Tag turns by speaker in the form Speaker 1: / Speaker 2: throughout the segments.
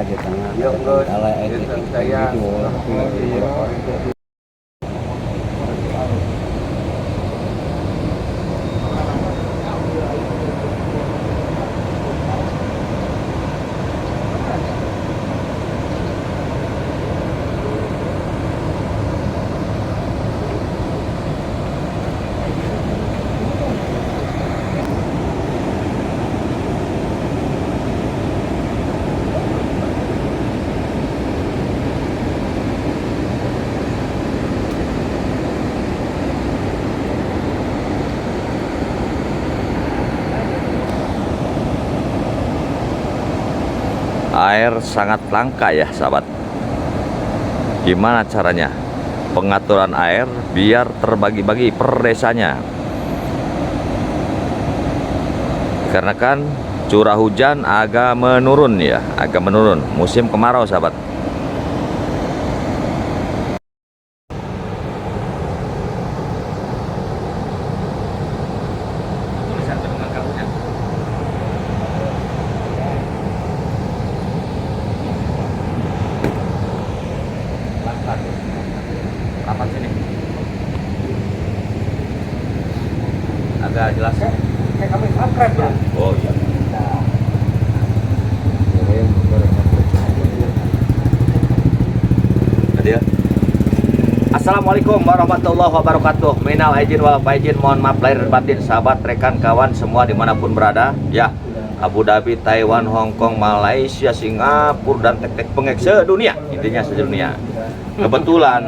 Speaker 1: di tengah.
Speaker 2: Yuk, Gus.
Speaker 1: Kalau
Speaker 2: Saya
Speaker 1: gitu.
Speaker 3: Air sangat langka ya sahabat. Gimana caranya pengaturan air biar terbagi-bagi per desanya? Karena kan curah hujan agak menurun ya, agak menurun musim kemarau sahabat. Rapat sini agak jelas ya.
Speaker 2: kayak kami subscribe ya.
Speaker 3: Oh iya. Hadir. Assalamualaikum warahmatullahi wabarakatuh. Minal aidin wal faizin, mohon maaf lahir dan batin sahabat, rekan, kawan semua dimanapun berada ya. Abu Dhabi, Taiwan, Hong Kong, Malaysia, Singapura, dan tek-tek pengek sedunia, intinya sedunia. Kebetulan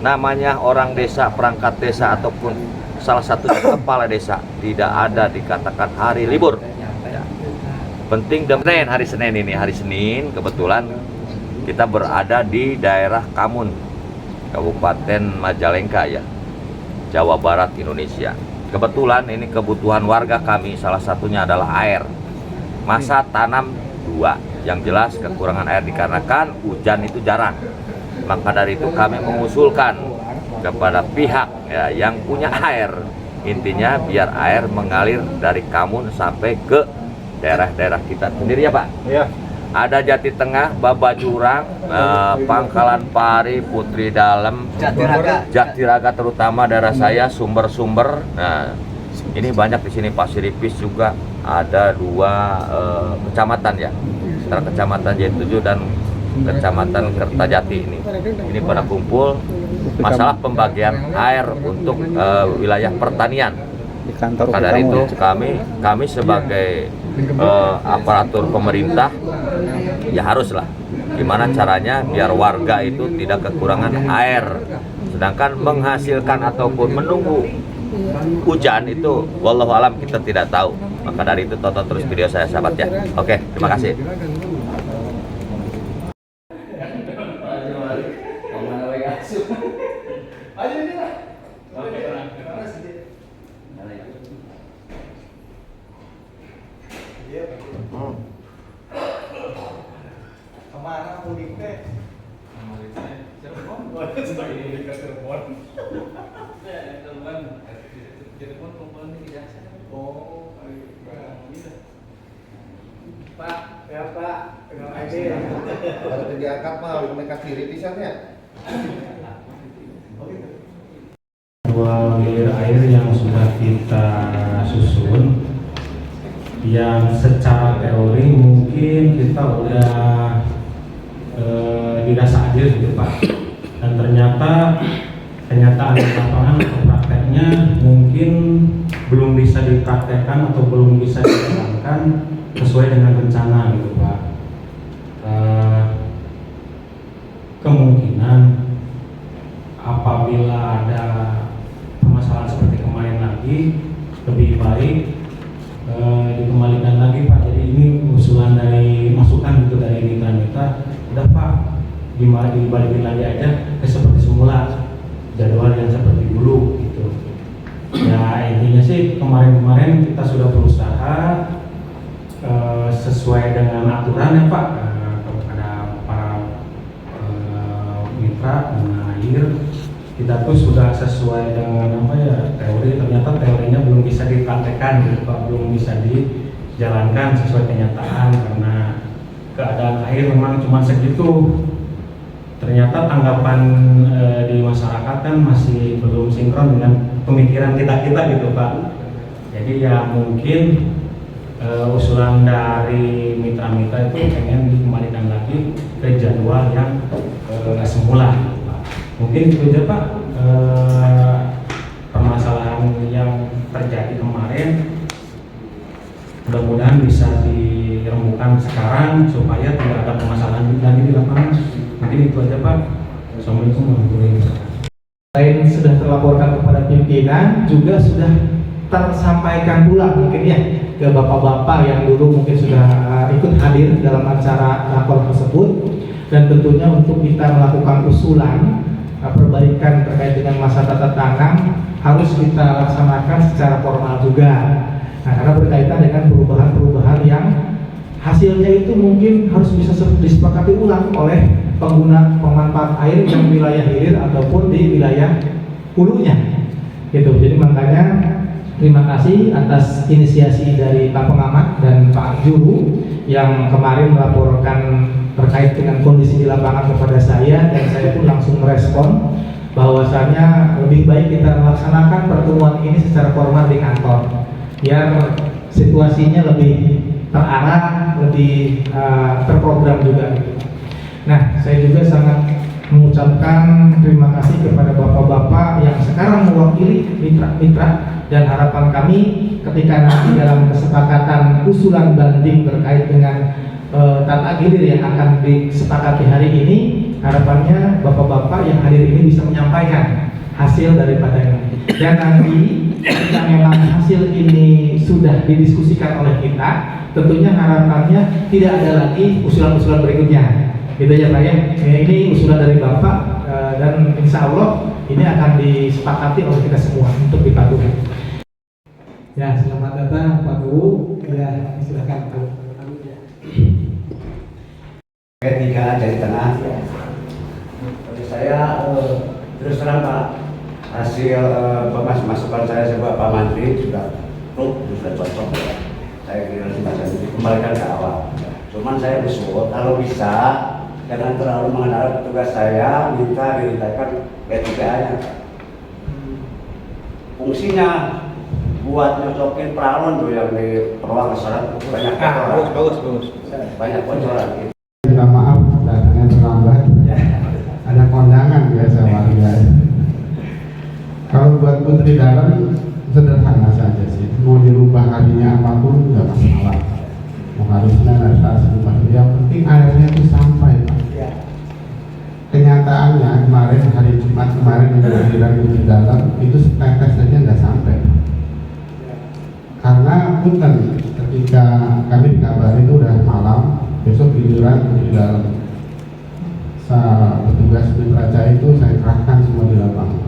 Speaker 3: namanya orang desa, perangkat desa ataupun salah satu kepala desa tidak ada dikatakan hari libur ya. Penting dan hari Senin ini, hari Senin kebetulan kita berada di daerah Kamun, Kabupaten Majalengka ya, Jawa Barat, Indonesia. Kebetulan ini kebutuhan warga kami salah satunya adalah air. Masa tanam 2, yang jelas kekurangan air dikarenakan hujan itu jarang. Maka dari itu kami mengusulkan kepada pihak ya, yang punya air, intinya biar air mengalir dari Kamun sampai ke daerah-daerah kita sendiri ya Pak.
Speaker 2: Iya.
Speaker 3: Ada Jati Tengah, Babajurang, Pangkalan Pari, Putri Dalem, Jatiraga terutama daerah saya, sumber-sumber. Nah, ini banyak di sini, Pasir Ipis juga ada 2 kecamatan ya, antara Kecamatan J7 dan Kecamatan Kertajati ini pada kumpul masalah pembagian air untuk wilayah pertanian. Maka dari itu kami sebagai aparatur pemerintah ya haruslah gimana caranya biar warga itu tidak kekurangan air, sedangkan menghasilkan ataupun menunggu hujan itu wallahu alam kita tidak tahu. Maka dari itu tonton terus video saya sahabat ya. Oke, terima kasih.
Speaker 2: Kemana mudik teh? Cirebon. Mudik ke Cirebon. Cirebon kumpulan di Kijasa. Oh, Pak, ya Pak, dengan ID. Kalau diangkat mah mereka kiri pisannya.
Speaker 4: Dua gilir air yang sudah kita susun, yang secara teori mungkin kita udah dirasa adil gitu Pak, dan ternyata kenyataan di lapangan atau prakteknya mungkin belum bisa dipraktekkan atau belum bisa dijalankan sesuai dengan rencana gitu Pak. Kemungkinan apabila ada permasalahan seperti kemarin lagi, lebih baik dikembalikan lagi Pak. Jadi ini usulan dari masukan gitu dari mitra-mitra, udah Pak dibalikin lagi aja ke seperti semula, jadwal yang seperti dulu gitu. Ya intinya sih kemarin kita sudah berusaha sesuai dengan aturan ya Pak, kepada para mitra dan air. Kita tuh sudah sesuai dengan apa ya, teori, ternyata teorinya belum bisa dipraktekkan gitu Pak, belum bisa dijalankan sesuai kenyataan karena keadaan air memang cuma segitu. Ternyata tanggapan di masyarakat kan masih belum sinkron dengan pemikiran kita gitu Pak. Jadi ya mungkin usulan dari mitra-mitra itu pengen dikembalikan lagi ke jadwal yang semula gitu, Pak. Mungkin itu aja Pak permasalahan yang terjadi kemarin, mudah-mudahan bisa dirembukan sekarang supaya tidak ada permasalahan lagi di lapangan. Mungkin itu aja Pak. Assalamualaikum warahmatullahi wabarakatuh.
Speaker 5: Selain sudah terlaporkan kepada pimpinan, juga sudah tersampaikan pula mungkin ya ke bapak-bapak yang dulu mungkin sudah ikut hadir dalam acara rakor tersebut, dan tentunya untuk kita melakukan usulan perbaikan terkait dengan masa tata tanam harus kita laksanakan secara formal juga. Nah, karena berkaitan dengan perubahan-perubahan yang hasilnya itu mungkin harus bisa disepakati ulang oleh pengguna pemanfaat air yang wilayah hilir ataupun di wilayah hulunya gitu. Jadi makanya terima kasih atas inisiasi dari Pak Pengamat dan Pak Juru yang kemarin melaporkan terkait dengan kondisi di lapangan kepada saya, dan saya pun langsung merespon bahwasanya lebih baik kita melaksanakan pertemuan ini secara formal di kantor biar situasinya lebih terarah, lebih terprogram juga gitu. Nah, saya juga sangat mengucapkan terima kasih kepada bapak-bapak yang sekarang mewakili mitra-mitra, dan harapan kami ketika nanti dalam kesepakatan usulan banding terkait dengan tata gilir yang akan disepakati hari ini, harapannya bapak-bapak yang hadir ini bisa menyampaikan hasil daripada ini. Dan nanti jika memang hasil ini sudah didiskusikan oleh kita, tentunya harapannya tidak ada lagi usulan-usulan berikutnya. Gitu ya Pak ya. Ini usulan dari Bapak dan insya Allah ini akan disepakati oleh kita semua untuk dipatuhi. Ya, selamat datang Pak Guru. Ya, silakan Pak.
Speaker 1: Tiga dari tengah. Saya terus terang Pak, hasil masukan saya sebagai Pak Menteri sudah cocok. Saya kira sudah dikembalikan ke awal. Cuman saya usul kalau bisa jangan terlalu mengenal petugas saya, minta diletakkan P3A-nya. Fungsinya buat nyocokin peralon tuh yang di ruang keserat banyak kotoran. Bagus. Banyak kotoran.
Speaker 2: Minta maaf datangnya terlambat. Ada kondangan biasa warga. Kalau buat putri dalam sederhana saja sih. Mau dirubah harinya apapun nggak masalah. Mau harusnya rasa serubah. Yang penting airnya itu sampai. Kenyataannya kemarin hari Jumat kemarin yang kehadiran putri dalam itu setetes saja nggak sampai. Karena punten ketika kami dikabari itu udah malam, besok giliran putri dalam. Petugas mitra jaya itu saya kerahkan semua di lapangan.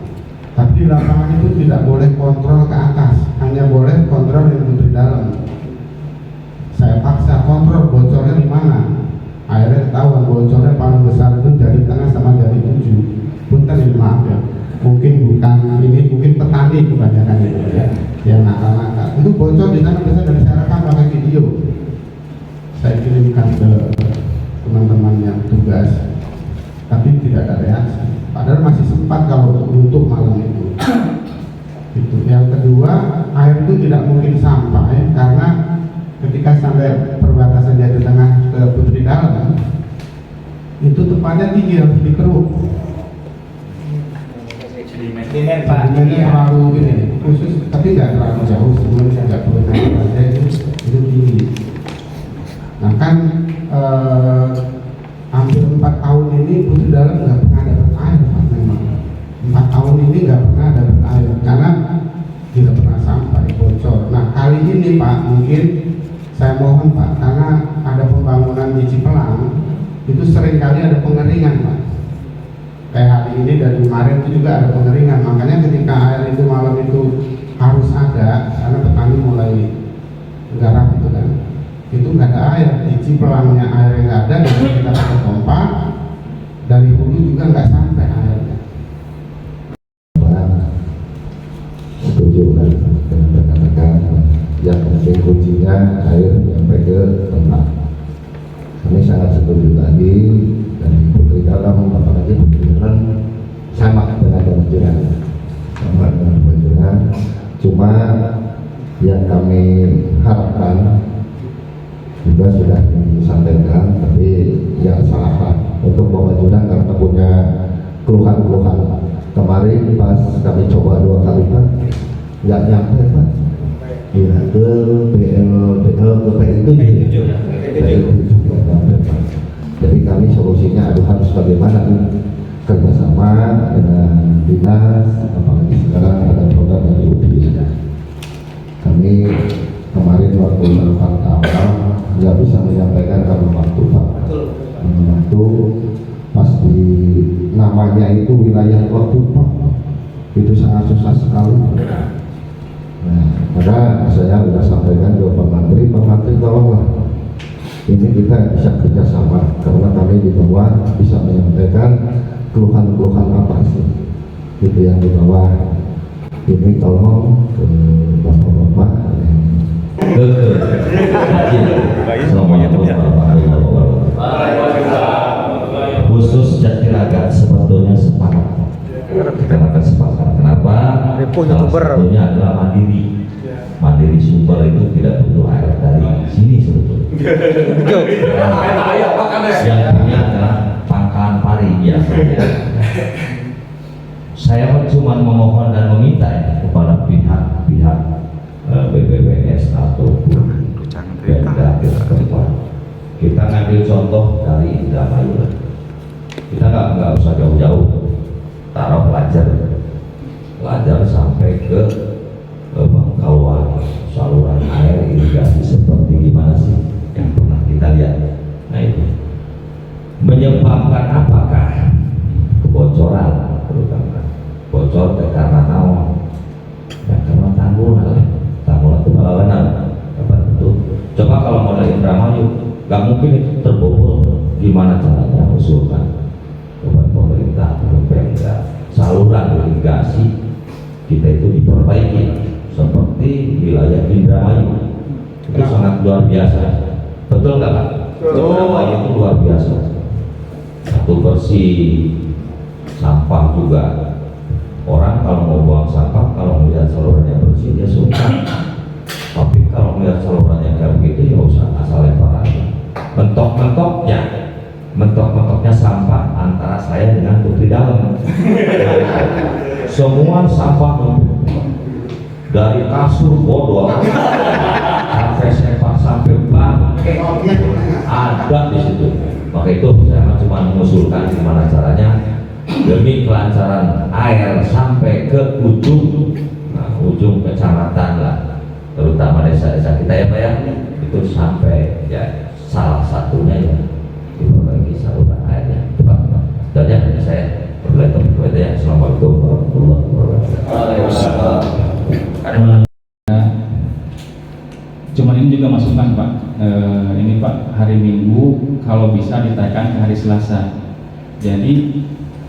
Speaker 2: Tapi di lapangan itu tidak boleh kontrol ke atas, hanya boleh kontrol yang putri dalam. Saya paksa kontrol bocornya di mana. Akhirnya ketahuan bocornya paling besar itu jari tengah sama jari 7. Punten ini maaf ya. Mungkin bukan ini, mungkin petani kebanyakan itu ya. Yang nakal-nakal. Itu bocor di sana biasa dari saya rekam pakai video. Saya kirimkan ke teman-teman yang tugas. Tapi tidak ada reaksi. Padahal masih sempat kalau untuk malam itu. Itu. Yang kedua, air itu tidak mungkin sampai karena ketika sampai perbatasan Jati Tengah ke Putri Dalam, itu tepatnya tinggi harus dikeruk.
Speaker 5: Sedimen Pak.
Speaker 2: Sedimennya terlalu ini khusus, tapi nggak terlalu jauh. Sebenarnya nggak perlu saja itu tinggi. Nah kan. Hampir 4 tahun ini Putri Dalam nggak pernah dapat air Pak, memang 4 tahun ini nggak pernah dapat air karena tidak pernah sampai bocor. Nah kali ini Pak mungkin saya mohon Pak, karena ada pembangunan di Cipelang itu seringkali ada pengeringan Pak. Kayak hari ini dari kemarin itu juga ada pengeringan, makanya ketika air itu malam itu harus ada karena petani mulai garap itu kan. Itu nggak ada air, di Cipelangnya air nggak ada, dan kita pakai pompa dari hulu juga nggak sampai airnya.
Speaker 6: Setuju dengan rekan-rekan yang penting kuncinya air sampai ke tempat. Kami sangat Panjuran, sama dengan Panjuran. Cuma yang kami harapkan juga sudah disampaikan, tapi jangan salahlah untuk Panjuran karena punya keluhan-keluhan. Kemarin pas kami coba 2 kali Pak, nggak nyampe Pak. Iya, ke PL7 nggak nyampe Pak. Jadi kami solusinya harus bagaimana kerjasama dengan dinas, apalagi sekarang ada program dari UPI. Kami kemarin waktu melakukan awal nggak bisa menyampaikan karena waktu Pak. Waktu pas di namanya itu wilayah Lombok Pak, itu sangat susah sekali. Nah, maka saya sudah sampaikan ke Pak Menteri tolonglah ini kita bisa kerjasama karena kami di bawah bisa menyampaikan keluhan-keluhan apa sih itu yang di bawah ini, tolong ke bapak-bapak
Speaker 3: khusus Jatiragak sebetulnya sepakat. Kita akan sepakat. Kenapa? Salah satunya adalah mandiri sumber itu tidak butuh air dari sini sebetulnya. Yang punya adalah pangkalan pari biasanya. Saya cuma memohon dan meminta ya, kepada pihak-pihak BPBS ataupun Pemda setempat. Kita ngambil contoh dari Indramayu. Kita nggak usah jauh-jauh, taruh pelajar sampai ke Bangkawan, saluran air irigasi seperti gimana sih yang pernah kita lihat. Nah itu menyebabkan apakah kebocoran, terutama bocor karena naon ya, karena tanggul itu benar itu. Coba kalau modal Indramayu nggak mungkin itu terbobol, gimana caranya usulkan kepada pemerintah, Pemda, saluran irigasi kita itu diperbaiki seperti wilayah Indramayu itu sangat luar biasa. Betul nggak Pak? Indramayu itu luar biasa, satu bersih, sampah juga. Orang kalau mau buang sampah, kalau melihat salurannya bersih dia suka, tapi kalau melihat salurannya kayak begitu ya usah asal lempar aja. Mentok-mentoknya sampah antara saya dengan Putri Dalam. Semua sampah dari kasur bodol sampai sepak sampai bangke ada di situ. Maka itu saya cuma mengusulkan gimana caranya demi kelancaran air sampai ke ujung kecamatan lah, terutama desa-desa kita ya Pak ya, itu sampai ya salah satunya ya diperbaiki saluran airnya. Dan ya saya berlengkap ya. Assalamualaikum warahmatullahi wabarakatuh.
Speaker 7: Cuman ini juga masukan Pak, ini Pak, hari Minggu kalau bisa ditaikkan ke hari Selasa. Jadi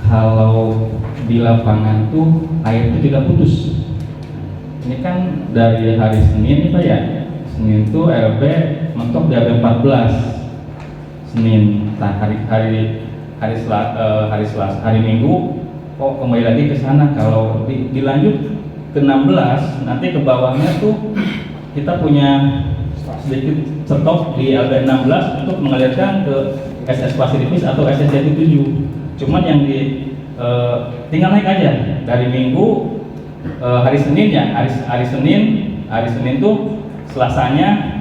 Speaker 7: kalau di lapangan tuh air itu tidak putus. Ini kan dari hari Senin nih Pak ya, Senin tuh RB mentok di RB 14 Senin. Nah hari Minggu kok kembali lagi ke sana. Kalau dilanjut ke 16 nanti ke bawahnya tuh kita punya sedikit stok di LB 16 untuk mengalirkan ke SS Pasiripis atau SS Jati 7. Cuman yang tinggal naik aja dari Minggu hari Senin ya, hari Senin tuh Selasanya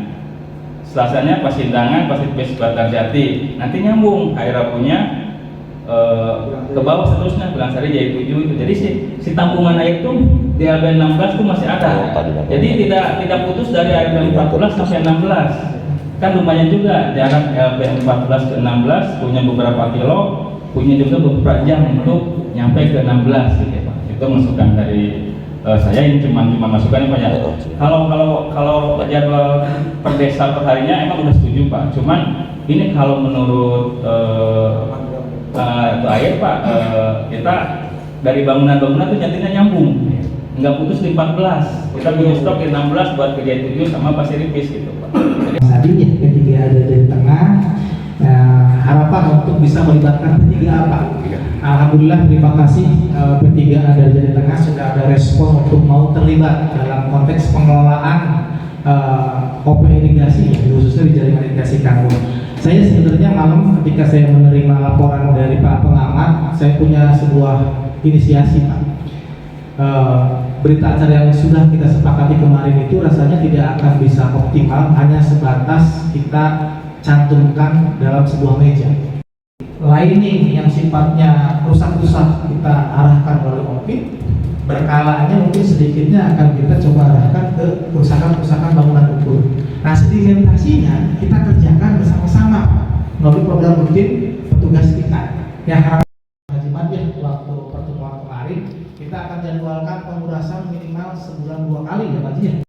Speaker 7: Pasindangan, Pasiripis, Batar Jati, nanti nyambung hari Rabunya ke bawah seterusnya Belangsari Jaya 7 itu. Jadi si tampungan air tuh di LB 16 tuh masih ada. Jadi tidak putus dari LB 14 sampai 16. Kan lumayan juga jarak LB 14 ke 16, punya beberapa kilo, punya juga beberapa jam untuk nyampe ke 16 gitu ya Pak. Itu masukan dari saya, ini cuma masukan ya Pak ya. Kalau jadwal per desa per harinya emang udah setuju Pak. Cuman ini kalau menurut air Pak, kita dari bangunan-bangunan tuh jadinya nyambung, nggak putus di 14. Kita punya stok di 16 buat kerja 7 sama Pasiripis gitu Pak.
Speaker 5: Tadinya ketika ada dari tengah, harapan untuk bisa melibatkan ketiga apa? Alhamdulillah, terima kasih P3 dari Jawa Tengah sudah ada respon untuk mau terlibat dalam konteks pengelolaan OP irigasi, khususnya di jaringan irigasi Kanggung. Saya sebenarnya malam ketika saya menerima laporan dari Pak Pengamat, saya punya sebuah inisiasi, Pak. Berita acara yang sudah kita sepakati kemarin itu rasanya tidak akan bisa optimal hanya sebatas kita cantumkan dalam sebuah meja. Lining yang sifatnya rusak-rusak kita arahkan melalui OPID, berkalanya mungkin sedikitnya akan kita coba arahkan ke kerusakan-kerusakan bangunan ukur. Nah, sedimentasinya kita kerjakan bersama-sama melalui program rutin petugas kita. Yang harap Haji Madya waktu pertemuan kemarin kita akan jadwalkan pengurasan minimal sebulan 2 kali ya Pak Haji.